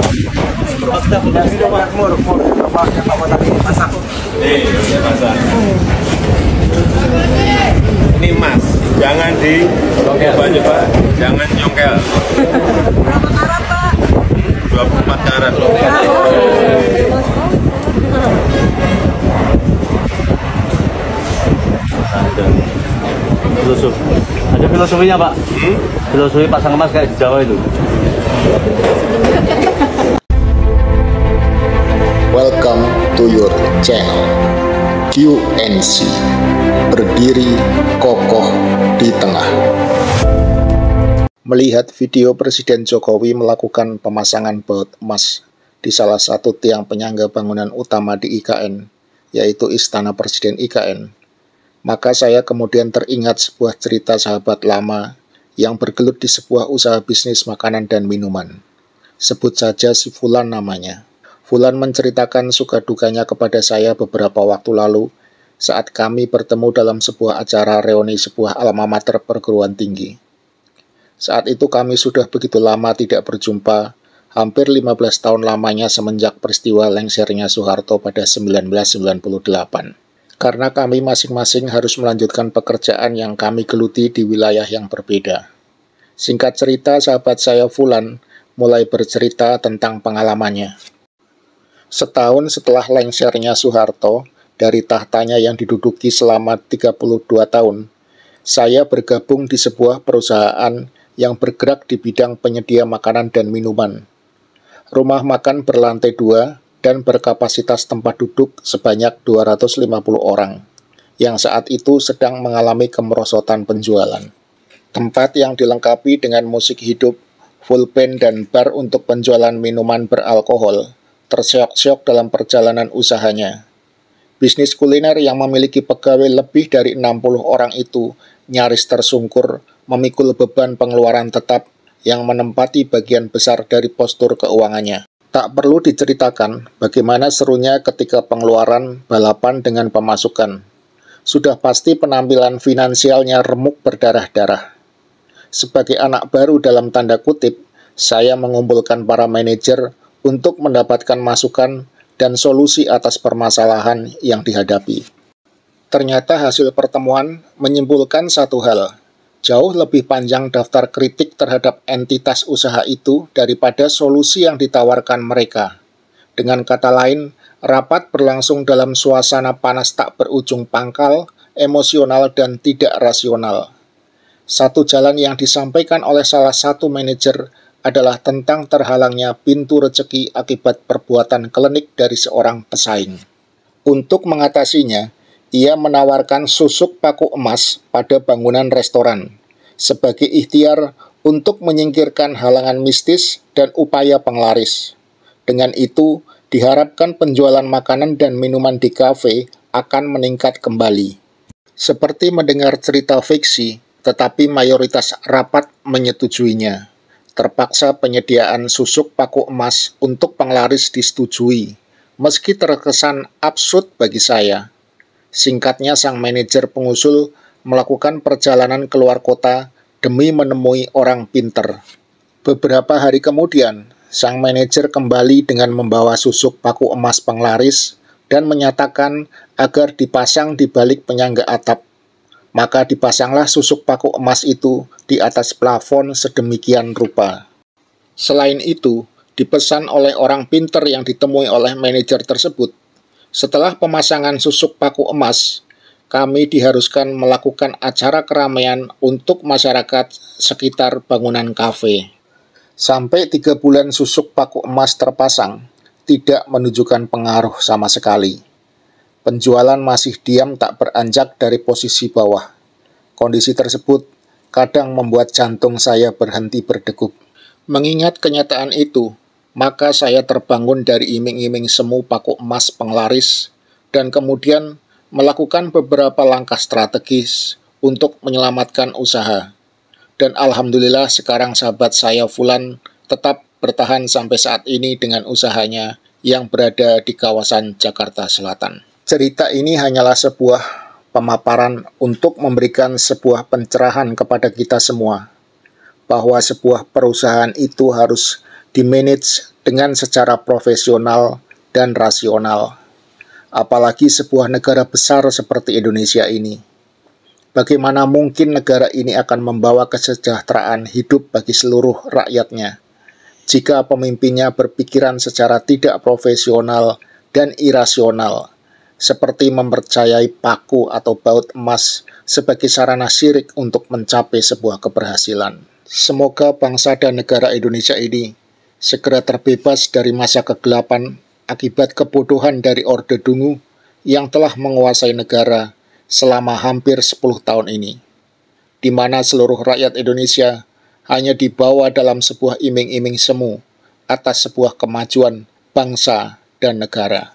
Ini Mas, jangan coba-coba, jangan nyongkel. Berapa karat, Pak? 24 karat. Ada filosofinya, Pak. Filosofi pasang emas kayak di Jawa itu. Welcome to your channel QNC, berdiri kokoh di tengah. Melihat video Presiden Jokowi melakukan pemasangan baut emas di salah satu tiang penyangga bangunan utama di IKN, yaitu Istana Presiden IKN, maka saya kemudian teringat sebuah cerita sahabat lama yang bergelut di sebuah usaha bisnis makanan dan minuman. Sebut saja si Fulan namanya. Fulan menceritakan suka dukanya kepada saya beberapa waktu lalu saat kami bertemu dalam sebuah acara reuni sebuah alma mater perguruan tinggi. Saat itu kami sudah begitu lama tidak berjumpa, hampir 15 tahun lamanya semenjak peristiwa lengsernya Soeharto pada 1998. Karena kami masing-masing harus melanjutkan pekerjaan yang kami geluti di wilayah yang berbeda. Singkat cerita, sahabat saya Fulan mulai bercerita tentang pengalamannya. Setahun setelah lengsernya Soeharto dari tahtanya yang diduduki selama 32 tahun, saya bergabung di sebuah perusahaan yang bergerak di bidang penyedia makanan dan minuman. Rumah makan berlantai 2 dan berkapasitas tempat duduk sebanyak 250 orang, yang saat itu sedang mengalami kemerosotan penjualan. Tempat yang dilengkapi dengan musik hidup, full band dan bar untuk penjualan minuman beralkohol, terseok-seok dalam perjalanan usahanya. Bisnis kuliner yang memiliki pegawai lebih dari 60 orang itu nyaris tersungkur memikul beban pengeluaran tetap yang menempati bagian besar dari postur keuangannya. Tak perlu diceritakan bagaimana serunya ketika pengeluaran balapan dengan pemasukan. Sudah pasti penampilan finansialnya remuk berdarah-darah. Sebagai anak baru dalam tanda kutip, saya mengumpulkan para manajer untuk mendapatkan masukan dan solusi atas permasalahan yang dihadapi. Ternyata hasil pertemuan menyimpulkan satu hal, jauh lebih panjang daftar kritik terhadap entitas usaha itu daripada solusi yang ditawarkan mereka. Dengan kata lain, rapat berlangsung dalam suasana panas tak berujung pangkal, emosional dan tidak rasional. Satu jalan yang disampaikan oleh salah satu manajer adalah tentang terhalangnya pintu rezeki akibat perbuatan klinik dari seorang pesaing. Untuk mengatasinya, ia menawarkan susuk paku emas pada bangunan restoran sebagai ikhtiar untuk menyingkirkan halangan mistis dan upaya penglaris. Dengan itu, diharapkan penjualan makanan dan minuman di kafe akan meningkat kembali. Seperti mendengar cerita fiksi, tetapi mayoritas rapat menyetujuinya. Terpaksa penyediaan susuk paku emas untuk penglaris disetujui, meski terkesan absurd bagi saya. Singkatnya, sang manajer pengusul melakukan perjalanan keluar kota demi menemui orang pinter. Beberapa hari kemudian, sang manajer kembali dengan membawa susuk paku emas penglaris dan menyatakan agar dipasang di balik penyangga atap. Maka dipasanglah susuk paku emas itu di atas plafon sedemikian rupa. Selain itu, dipesan oleh orang pinter yang ditemui oleh manajer tersebut, setelah pemasangan susuk paku emas, kami diharuskan melakukan acara keramaian untuk masyarakat sekitar bangunan kafe. Sampai 3 bulan susuk paku emas terpasang, tidak menunjukkan pengaruh sama sekali. Penjualan masih diam tak beranjak dari posisi bawah. Kondisi tersebut kadang membuat jantung saya berhenti berdegup. Mengingat kenyataan itu, maka saya terbangun dari iming-iming semu paku emas penglaris dan kemudian melakukan beberapa langkah strategis untuk menyelamatkan usaha. Dan alhamdulillah sekarang sahabat saya Fulan tetap bertahan sampai saat ini dengan usahanya yang berada di kawasan Jakarta Selatan. Cerita ini hanyalah sebuah pemaparan untuk memberikan sebuah pencerahan kepada kita semua, bahwa sebuah perusahaan itu harus dimanage dengan secara profesional dan rasional. Apalagi sebuah negara besar seperti Indonesia ini. Bagaimana mungkin negara ini akan membawa kesejahteraan hidup bagi seluruh rakyatnya jika pemimpinnya berpikiran secara tidak profesional dan irasional, seperti mempercayai paku atau baut emas sebagai sarana syirik untuk mencapai sebuah keberhasilan. Semoga bangsa dan negara Indonesia ini segera terbebas dari masa kegelapan akibat kebodohan dari Orde Dungu yang telah menguasai negara selama hampir 10 tahun ini, di mana seluruh rakyat Indonesia hanya dibawa dalam sebuah iming-iming semu atas sebuah kemajuan bangsa dan negara.